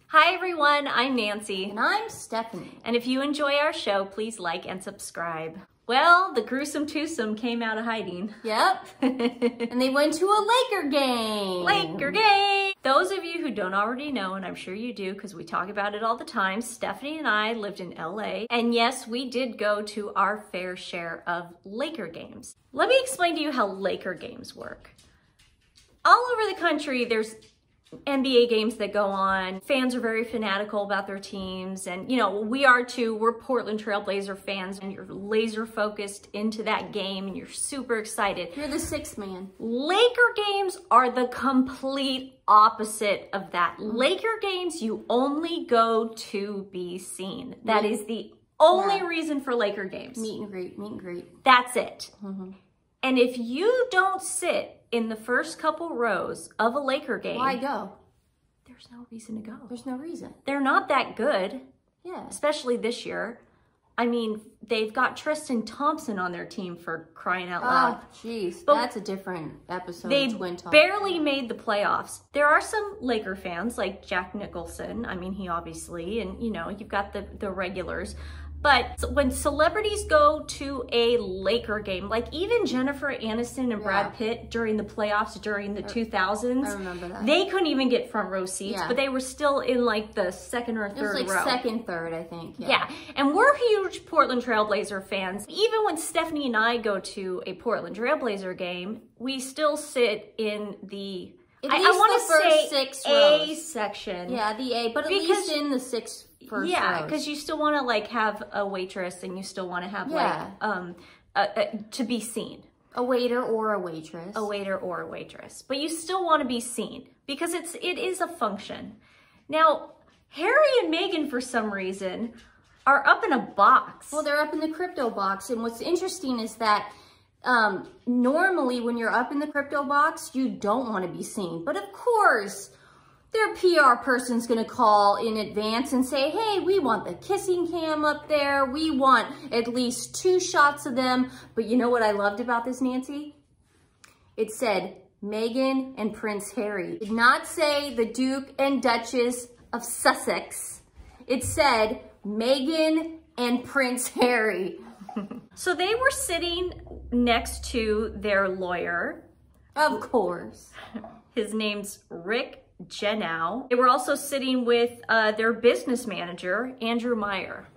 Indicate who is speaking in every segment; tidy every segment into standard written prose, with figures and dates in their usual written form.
Speaker 1: Hi everyone, I'm Nancy.
Speaker 2: And I'm Stephanie.
Speaker 1: And if you enjoy our show, please like and subscribe. Well, the gruesome twosome came out of hiding.
Speaker 2: Yep. And they went to a Laker game.
Speaker 1: Laker game! Those of you who don't already know, and I'm sure you do because we talk about it all the time, Stephanie and I lived in LA. And yes, we did go to our fair share of Laker games. Let me explain to you how Laker games work. All over the country, there's NBA games that go on. Fans are very fanatical about their teams, and you know, we are too. We're Portland Trail Blazer fans, and you're laser focused into that game and you're super excited.
Speaker 2: You're the sixth man.
Speaker 1: Laker games are the complete opposite of that. Laker games, you only go to be seen. That is the only reason for Laker games.
Speaker 2: Meet and greet.
Speaker 1: That's it. And if you don't sit in the first couple rows of a Laker game,
Speaker 2: why go?
Speaker 1: There's no reason to go.
Speaker 2: There's no reason.
Speaker 1: They're not that good.
Speaker 2: Yeah.
Speaker 1: Especially this year. I mean, they've got Tristan Thompson on their team, for crying out loud.
Speaker 2: Oh, jeez. That's a different episode.
Speaker 1: They barely made the playoffs. There are some Laker fans like Jack Nicholson. I mean, he obviously, and you know, you've got the regulars. But when celebrities go to a Laker game, like even Jennifer Aniston and Brad Pitt during the playoffs during the 2000s,
Speaker 2: I remember that.
Speaker 1: They couldn't even get front row seats, but they were still in like the second or third row.
Speaker 2: It was like second, third, I think.
Speaker 1: Yeah, and we're huge Portland Trail Blazer fans. Even when Stephanie and I go to a Portland Trail Blazer game, we still sit in the, I want to say,
Speaker 2: six
Speaker 1: A
Speaker 2: rows.
Speaker 1: section.
Speaker 2: Yeah, the A, but at least in the first rows.
Speaker 1: Because you still want to like have a waitress, and you still want to have like to be seen.
Speaker 2: A waiter or a waitress.
Speaker 1: A waiter or a waitress, but you still want to be seen because it is a function. Now, Harry and Meghan, for some reason, are up in a box.
Speaker 2: Well, they're up in the crypto box, and what's interesting is that normally when you're up in the crypto box, you don't want to be seen, but of course, their PR person's going to call in advance and say, hey, we want the kissing cam up there. We want at least 2 shots of them. But you know what I loved about this, Nancy? It said Meghan and Prince Harry. It did not say the Duke and Duchess of Sussex. It said Meghan and Prince Harry.
Speaker 1: So they were sitting next to their lawyer.
Speaker 2: Of course.
Speaker 1: His name's Rick Genow. They were also sitting with their business manager, Andrew Meyer.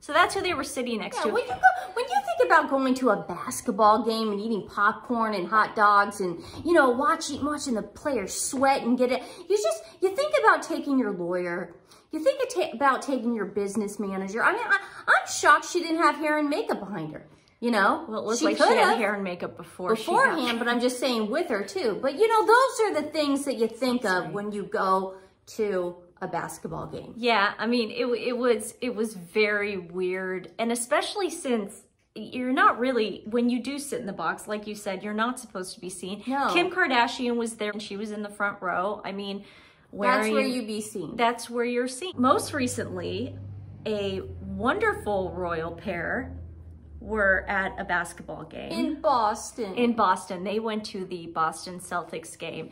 Speaker 1: So that's who they were sitting next to.
Speaker 2: When you think about going to a basketball game and eating popcorn and hot dogs and, you know, watching the players sweat and get it, you think about taking your lawyer. You think about taking your business manager. I mean, I'm shocked she didn't have hair and makeup behind her. You know,
Speaker 1: well, it looked like she had hair and makeup
Speaker 2: beforehand, but I'm just saying with her too. But you know, those are the things that you think of when you go to a basketball game.
Speaker 1: Yeah, I mean, it was very weird, and especially since you're not really, when you do sit in the box, like you said, you're not supposed to be seen.
Speaker 2: No.
Speaker 1: Kim Kardashian was there, and she was in the front row. I mean,
Speaker 2: that's where you be seen.
Speaker 1: That's where you're seen. Most recently, a wonderful royal pair were at a basketball game.
Speaker 2: In Boston.
Speaker 1: In Boston. They went to the Boston Celtics game.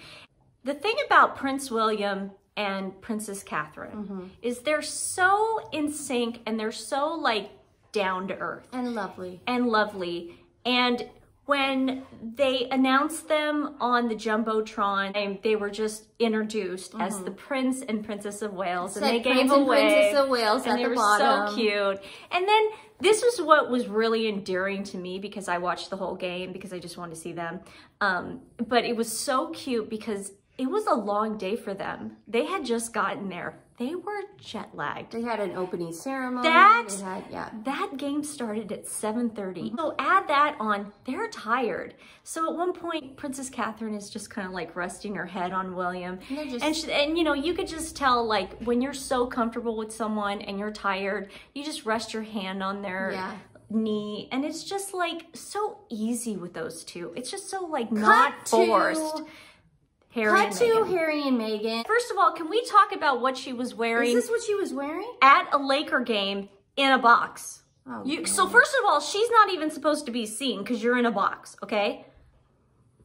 Speaker 1: The thing about Prince William and Princess Catherine is they're so in sync, and they're so like down to earth.
Speaker 2: And lovely.
Speaker 1: And when they announced them on the Jumbotron, they were just introduced as the Prince and Princess of Wales, and they gave away
Speaker 2: Princess of Wales at the bottom.
Speaker 1: They were so cute. And then this was what was really endearing to me, because I watched the whole game because I just wanted to see them. But it was so cute because it was a long day for them. They had just gotten there. They were jet lagged.
Speaker 2: They had an opening ceremony.
Speaker 1: That game started at 7:30. So add that on, they're tired. So at one point, Princess Catherine is just kind of like resting her head on William. And you know, you could just tell, like, when you're so comfortable with someone and you're tired, you just rest your hand on their knee. And it's just like so easy with those two. It's just so like not forced.
Speaker 2: Cut to Harry and Meghan.
Speaker 1: First of all, can we talk about what she was wearing?
Speaker 2: Is this what she was wearing?
Speaker 1: At a Laker game in a box.
Speaker 2: Oh,
Speaker 1: so first of all, she's not even supposed to be seen because you're in a box, okay?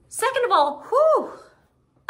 Speaker 1: Second of all,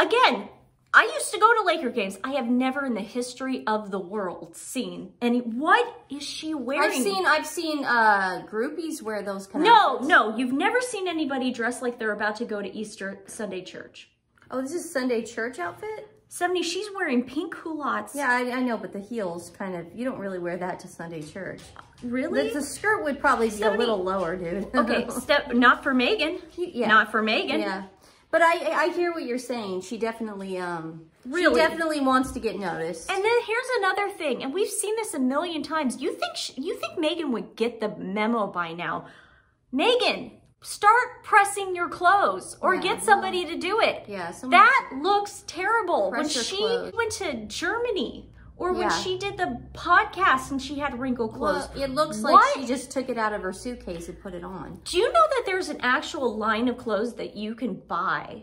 Speaker 1: again, I used to go to Laker games. I have never in the history of the world seen any. What is she wearing?
Speaker 2: I've seen groupies wear those kind of outfits.
Speaker 1: No, you've never seen anybody dressed like they're about to go to Easter Sunday church.
Speaker 2: Oh, this is Sunday church outfit?
Speaker 1: 70, she's wearing pink culottes.
Speaker 2: Yeah, I know, but the heels kind of, you don't really wear that to Sunday church.
Speaker 1: Really?
Speaker 2: The skirt would probably be a little lower, dude.
Speaker 1: Okay, not for Meghan.
Speaker 2: Yeah.
Speaker 1: Not for Meghan.
Speaker 2: Yeah. But I hear what you're saying. She definitely, she definitely wants to get noticed.
Speaker 1: And then here's another thing, and we've seen this a million times. You think Meghan would get the memo by now? Meghan, start pressing your clothes or get somebody to do it.
Speaker 2: Yeah.
Speaker 1: That looks terrible. When she
Speaker 2: clothes.
Speaker 1: went to Germany or when she did the podcast and she had wrinkled clothes.
Speaker 2: Well, it looks like she just took it out of her suitcase and put it on.
Speaker 1: Do you know that there's an actual line of clothes that you can buy?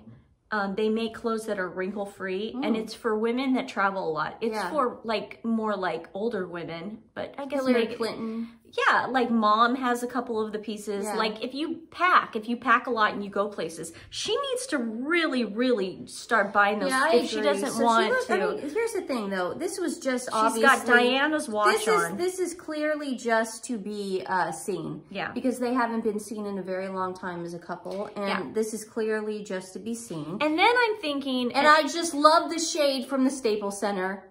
Speaker 1: They make clothes that are wrinkle-free, and it's for women that travel a lot. It's for more like older women, but I guess
Speaker 2: Hillary Clinton.
Speaker 1: Yeah, like Mom has a couple of the pieces.
Speaker 2: Yeah.
Speaker 1: Like if you pack a lot and you go places, she needs to really, really start buying those if she doesn't want to.
Speaker 2: I mean, here's the thing though. This was just obviously.
Speaker 1: She's got Diana's watch on.
Speaker 2: This is clearly just to be seen.
Speaker 1: Yeah.
Speaker 2: Because they haven't been seen in a very long time as a couple. And this is clearly just to be seen.
Speaker 1: And then I'm thinking.
Speaker 2: And I just love the shade from the Staples Center.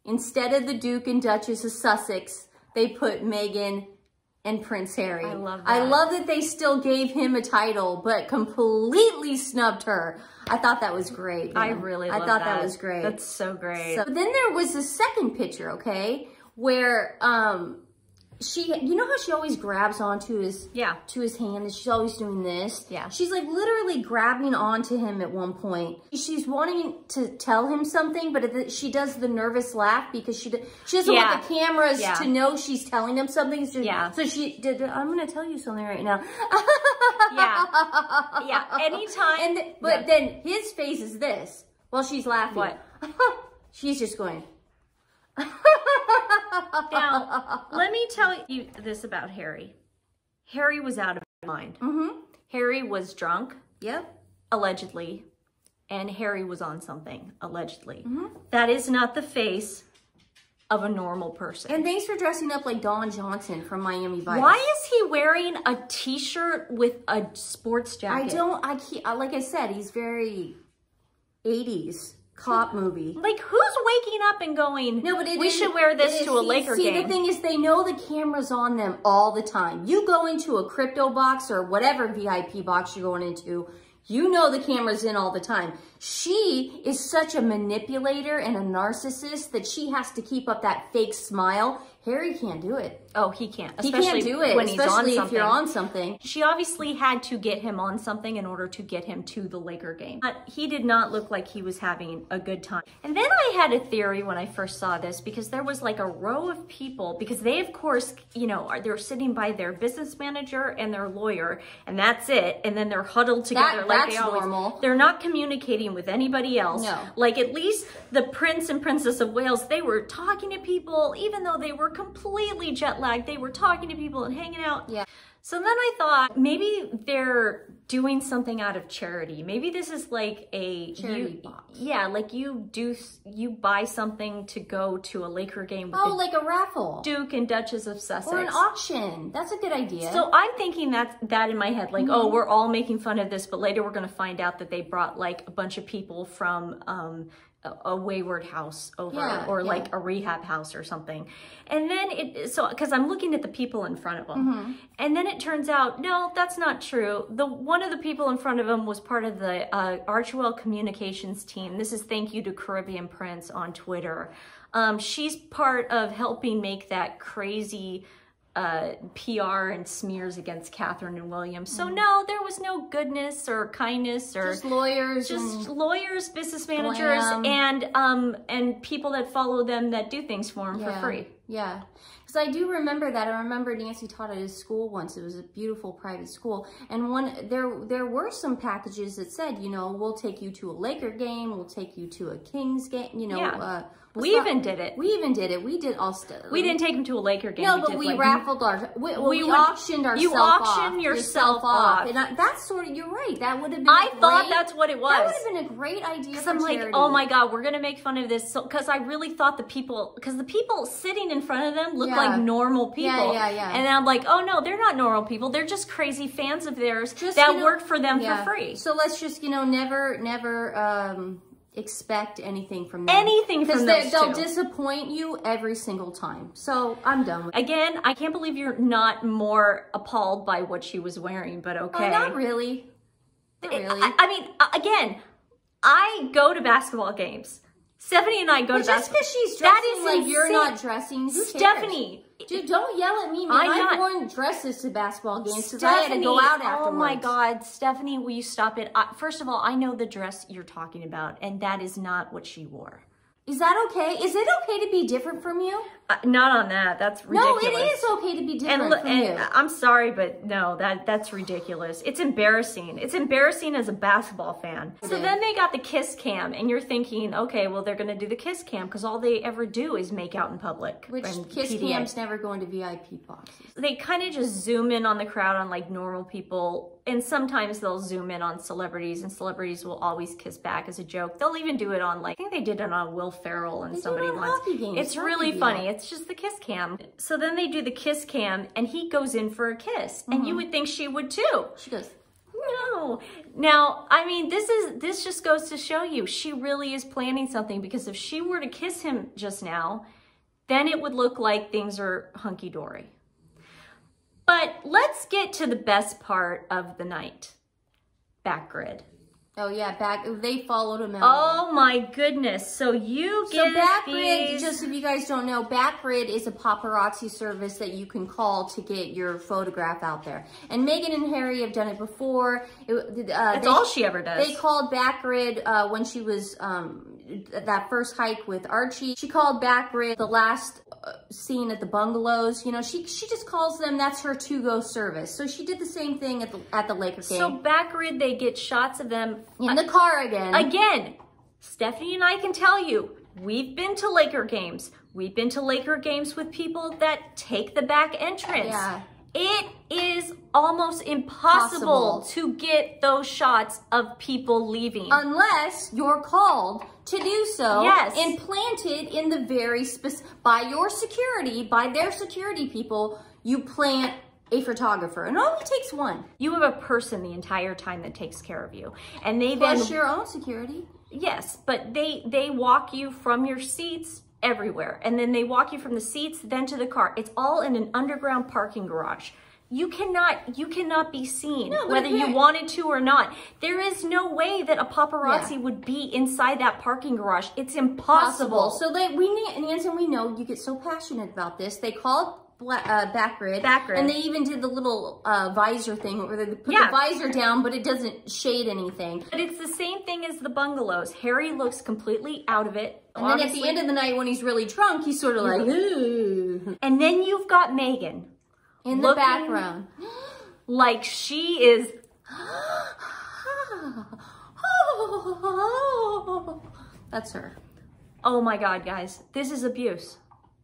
Speaker 2: Instead of the Duke and Duchess of Sussex, they put Meghan and Prince Harry.
Speaker 1: I love that.
Speaker 2: I love that they still gave him a title, but completely snubbed her. I thought that was great.
Speaker 1: I really love that.
Speaker 2: I thought that was great.
Speaker 1: That's so great.
Speaker 2: So, then there was a second picture, okay, where you know how she always grabs onto his hand and she's always doing this?
Speaker 1: Yeah.
Speaker 2: She's like literally grabbing onto him at one point. She's wanting to tell him something, but she does the nervous laugh because she doesn't want the cameras to know she's telling them something. So she did, I'm going to tell you something right now.
Speaker 1: Yeah. Anytime.
Speaker 2: But then his face is this while she's laughing.
Speaker 1: What?
Speaker 2: She's just going.
Speaker 1: Now, let me tell you this about Harry. Harry was out of his mind. Harry was drunk.
Speaker 2: Yep.
Speaker 1: Allegedly. And Harry was on something. Allegedly. That is not the face of a normal person.
Speaker 2: And thanks for dressing up like Don Johnson from Miami Vice.
Speaker 1: Why is he wearing a t-shirt with a sports jacket?
Speaker 2: Like I said, he's very 80s. Cop movie.
Speaker 1: Like, who's waking up and going,
Speaker 2: no, but
Speaker 1: we should wear this to a Laker game?
Speaker 2: See, the thing is, they know the camera's on them all the time. You go into a crypto box or whatever VIP box you're going into, you know the camera's in all the time. She is such a manipulator and a narcissist that she has to keep up that fake smile. Harry can't do it.
Speaker 1: Oh, he can't.
Speaker 2: He can't do it,
Speaker 1: when he's on
Speaker 2: especially
Speaker 1: something.
Speaker 2: if you're on something.
Speaker 1: She obviously had to get him on something in order to get him to the Laker game. But he did not look like he was having a good time. And then I had a theory when I first saw this, because there was like a row of people, because they, of course, you know, they're sitting by their business manager and their lawyer, and that's it. And then they're huddled together like they always.
Speaker 2: Normal.
Speaker 1: They're not communicating with anybody else.
Speaker 2: No.
Speaker 1: Like at least the Prince and Princess of Wales, they were talking to people, even though they were completely jet lagged. They were talking to people and hanging out.
Speaker 2: Yeah.
Speaker 1: So then I thought maybe they're doing something out of charity. Maybe this is like a
Speaker 2: charity box.
Speaker 1: Yeah, like you buy something to go to a Laker game with
Speaker 2: like a raffle.
Speaker 1: Duke and Duchess of Sussex.
Speaker 2: Or an auction. That's a good idea.
Speaker 1: So I'm thinking that in my head, like, oh, we're all making fun of this, but later we're going to find out that they brought like a bunch of people from a wayward house over, or like a rehab house or something. And then because I'm looking at the people in front of them, and then it turns out, no, that's not true. One of the people in front of him was part of the Archewell communications team. This is thank you to Caribbean Prince on Twitter. She's part of helping make that crazy PR and smears against Catherine and William. So no, there was no goodness or kindness or
Speaker 2: just lawyers,
Speaker 1: business managers, and people that follow them that do things for them for free.
Speaker 2: Yeah, Because I do remember that. I remember Nancy taught at his school once. It was a beautiful private school. And there were some packages that said, you know, we'll take you to a Laker game. We'll take you to a Kings game. You know,
Speaker 1: yeah. We even did it.
Speaker 2: We even did it. We did all stuff.
Speaker 1: We didn't take him to a Laker game.
Speaker 2: No, but we raffled we auctioned ourselves off.
Speaker 1: You auctioned yourself off.
Speaker 2: And that's sort of, you're right. That would have been
Speaker 1: I thought that's what it was.
Speaker 2: That would have been a great idea for
Speaker 1: I'm like, oh my God, we're going to make fun of this. Because I really thought the people sitting in front of them looked like normal people.
Speaker 2: Yeah.
Speaker 1: And then I'm like, oh no, they're not normal people. They're just crazy fans of theirs that worked for them for free.
Speaker 2: So let's just, you know, never expect anything from them.
Speaker 1: Anything from those
Speaker 2: they'll disappoint you every single time. So I'm done with it.
Speaker 1: Again, I can't believe you're not more appalled by what she was wearing, but okay.
Speaker 2: Oh, not really. Not really.
Speaker 1: I mean, again, I go to basketball games. Stephanie and I go to basketball.
Speaker 2: Just because she's dressing like you're not dressing, who cares?
Speaker 1: Stephanie.
Speaker 2: Dude, don't yell at me, man. I've worn dresses to basketball games because I had to go out afterwards.
Speaker 1: Oh my God, Stephanie, will you stop it? First of all, I know the dress you're talking about, and that is not what she wore.
Speaker 2: Is that okay? Is it okay to be different from you?
Speaker 1: Not on that. That's ridiculous.
Speaker 2: No, it is okay to be different from you.
Speaker 1: I'm sorry, but no, that's ridiculous. It's embarrassing. It's embarrassing as a basketball fan. So then they got the kiss cam, and you're thinking, okay, well, they're going to do the kiss cam because all they ever do is make out in public.
Speaker 2: Which kiss cams never go into VIP boxes.
Speaker 1: They kind of just zoom in on the crowd on like normal people, and sometimes they'll zoom in on celebrities, and celebrities will always kiss back as a joke. They'll even do it on like, I think they did it on Will Ferrell and somebody once. It's really funny. It's just the kiss cam. So then they do the kiss cam, and he goes in for a kiss, and you would think she would too.
Speaker 2: She goes,
Speaker 1: no. Now, I mean, this just goes to show you she really is planning something, because if she were to kiss him just now, then it would look like things are hunky-dory. But let's get to the best part of the night. Back grid.
Speaker 2: Oh yeah, they followed him out.
Speaker 1: Oh my goodness. So you get
Speaker 2: Backgrid, just if you guys don't know, Backgrid is a paparazzi service that you can call to get your photograph out there. And Meghan and Harry have done it before.
Speaker 1: That's all she ever does.
Speaker 2: They called Backgrid when she was that first hike with Archie. She called Backgrid the last scene at the bungalows. You know, she just calls them, that's her to-go service. So she did the same thing at the Laker game.
Speaker 1: So Backgrid, they get shots of them
Speaker 2: in the car again.
Speaker 1: Again, Stephanie and I can tell you, we've been to Laker games. We've been to Laker games with people that take the back entrance.
Speaker 2: Yeah.
Speaker 1: It is almost impossible to get those shots of people leaving.
Speaker 2: Unless you're called to do so.
Speaker 1: Yes.
Speaker 2: And planted in the very by your security, by their security people, you plant a photographer. And it only takes one.
Speaker 1: You have a person the entire time that takes care of you. And they
Speaker 2: Plus your own security.
Speaker 1: Yes, but they walk you from your seats everywhere. And then they walk you from the seats, then to the car. It's all in an underground parking garage. You cannot be seen, whether you wanted to or not. There is no way that a paparazzi would be inside that parking garage. It's impossible.
Speaker 2: So Nancy, we know you get so passionate about this. They called Backgrid, and they even did the little visor thing where they put the visor down, but it doesn't shade anything.
Speaker 1: But it's the same thing as the bungalows. Harry looks completely out of it.
Speaker 2: And then at the end of the night, when he's really drunk, he's sort of like, ooh.
Speaker 1: And then you've got Meghan
Speaker 2: in the background,
Speaker 1: like she is.
Speaker 2: That's her.
Speaker 1: Oh my God, guys, this is abuse.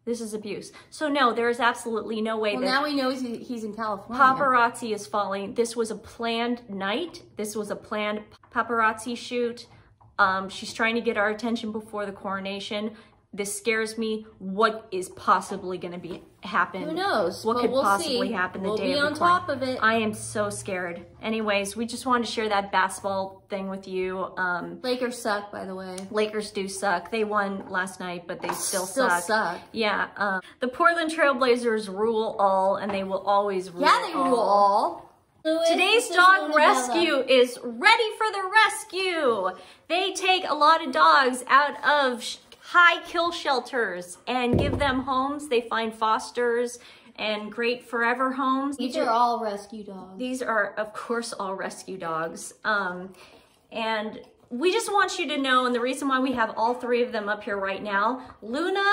Speaker 1: This is abuse. So no, there is absolutely no way that...
Speaker 2: Well, now we know he's in California.
Speaker 1: Paparazzi is falling. This was a planned night. This was a planned paparazzi shoot. She's trying to get our attention before the coronation. This scares me. What is possibly going to happen?
Speaker 2: Who knows?
Speaker 1: What could possibly happen the day of the
Speaker 2: We'll be on top of it.
Speaker 1: I am so scared. Anyways, we just wanted to share that basketball thing with you.
Speaker 2: Lakers suck, by the way.
Speaker 1: Lakers do suck. They won last night, but they still suck. Yeah. The Portland Trailblazers rule all, and they will always rule all.
Speaker 2: Yeah, they rule all.
Speaker 1: Today's dog rescue is ready for the rescue. They take a lot of dogs out of high kill shelters and give them homes. They find fosters and great forever homes.
Speaker 2: These are all rescue dogs.
Speaker 1: These are, of course, all rescue dogs. And we just want you to know, and the reason why we have all three of them up here right now, Luna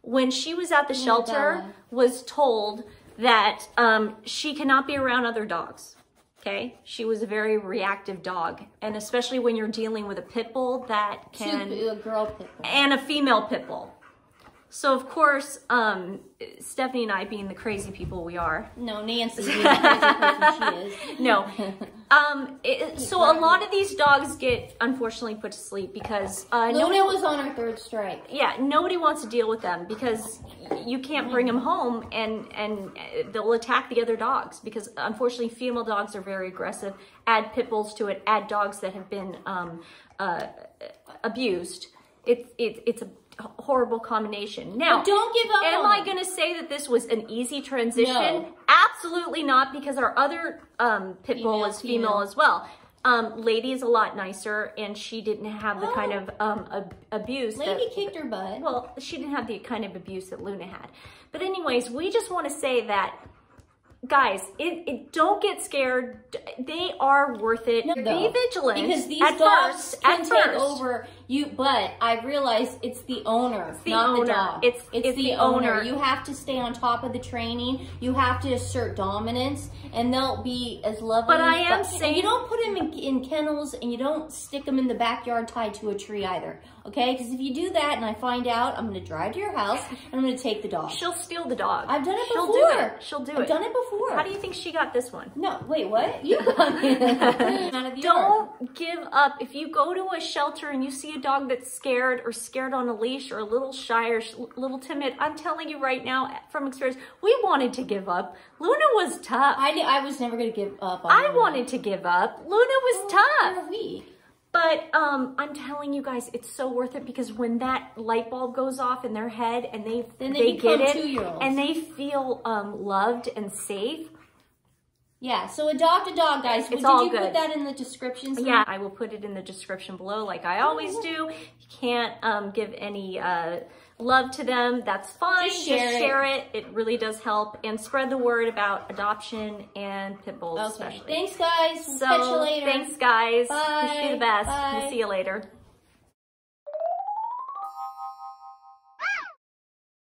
Speaker 1: when she was at the shelter, was told that she cannot be around other dogs. Okay, she was a very reactive dog, and especially when you're dealing with a pit bull that can,
Speaker 2: a girl pit bull
Speaker 1: and a female pit bull. So of course, Stephanie and I, being the crazy people we are.
Speaker 2: No, Nancy being the crazy person she is.
Speaker 1: No. So a lot of these dogs get, unfortunately, put to sleep because
Speaker 2: Luna was on her third strike.
Speaker 1: Yeah, nobody wants to deal with them because you can't bring them home and they'll attack the other dogs because, unfortunately, female dogs are very aggressive. Add pit bulls to it, add dogs that have been abused. It's a horrible combination. Now,
Speaker 2: but don't give up.
Speaker 1: Am I going to say that this was an easy transition? No. Absolutely not, because our other pit bull is female as well. Lady is a lot nicer, and she didn't have the kind of abuse.
Speaker 2: Lady kicked her butt.
Speaker 1: Well, she didn't have the kind of abuse that Luna had. But anyways, we just want to say that, guys, don't get scared. They are worth it. No, be vigilant.
Speaker 2: Because these dogs can take over you, but I realize it's the owner, not the dog. It's the owner. You have to stay on top of the training. You have to assert dominance, and they'll be as lovely.
Speaker 1: But I am saying,
Speaker 2: and you don't put them in kennels, and you don't stick them in the backyard tied to a tree either. Okay? Because if you do that, and I find out, I'm going to drive to your house, and I'm going to take the dog.
Speaker 1: She'll steal the dog.
Speaker 2: I've done it before.
Speaker 1: She'll do it. She'll do it.
Speaker 2: I've done it before.
Speaker 1: How do you think she got this one?
Speaker 2: No, wait, what? You got me.
Speaker 1: Don't give up. If you go to a shelter and you see a dog that's scared or scared on a leash or a little shy or a little timid, I'm telling you right now from experience, we wanted to give up. Luna was tough.
Speaker 2: I was never going to give up on
Speaker 1: I wanted to give up. Luna was tough.
Speaker 2: You're weak.
Speaker 1: But I'm telling you guys, it's so worth it, because when that light bulb goes off in their head and they get it and they feel loved and safe.
Speaker 2: Yeah, so adopt a dog, guys. Did you put that in the description?
Speaker 1: Yeah, I will put it in the description below like I always do. You can't give any love to them. That's fine. Just share it. It really does help. And spread the word about adoption and pit bulls especially.
Speaker 2: Thanks, guys. We'll catch you later.
Speaker 1: Thanks, guys.
Speaker 2: Bye.
Speaker 1: Wish you the best.
Speaker 2: Bye.
Speaker 1: We'll see you later.